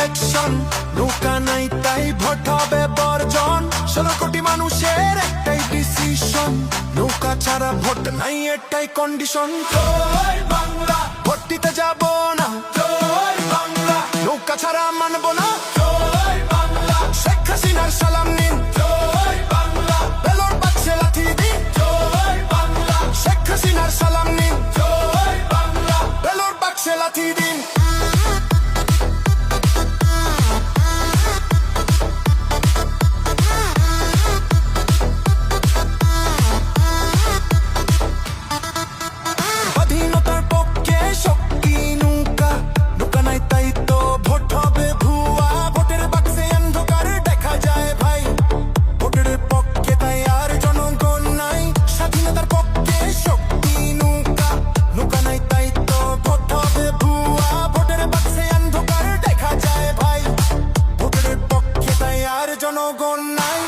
Election, নৌকা নাই তাই ভোট হবে বর্জন। 16 কোটি মানুষের একটাই ডিসিশন, নৌকা ছাড়া ভোট নাই এটাই কন্ডিশন। জয় বাংলা, ভোট দিতে যাব না। জয় বাংলা, নৌকা ছাড়া মানব না। জয় বাংলা, শেখ হাসিনার সালাম নিন। জয় বাংলা, বেলুর বাক্সে লাথি দিন। জয় বাংলা, শেখ হাসিনার সালাম নিন। জয় বাংলা, বেলুর বাক্সে লাথি দিন। স্বাধীনতার পক্ষে শক্তি নৌকা, নৌকা নাই তাই তো ভোট হবে ভুয়া। ভোটের বাক্সে অন্ধকার দেখা যায় ভাই, ভোটের পক্ষে তাই আর জনগণ নাই। স্বাধীনতার পক্ষে শক্তি নৌকা, নৌকা নাই তাই তো ভোট হবে ভুয়া। ভোটের বাক্সে অন্ধকার দেখা যায় ভাই, ভোটের পক্ষে তাই আর জনগণ নাই।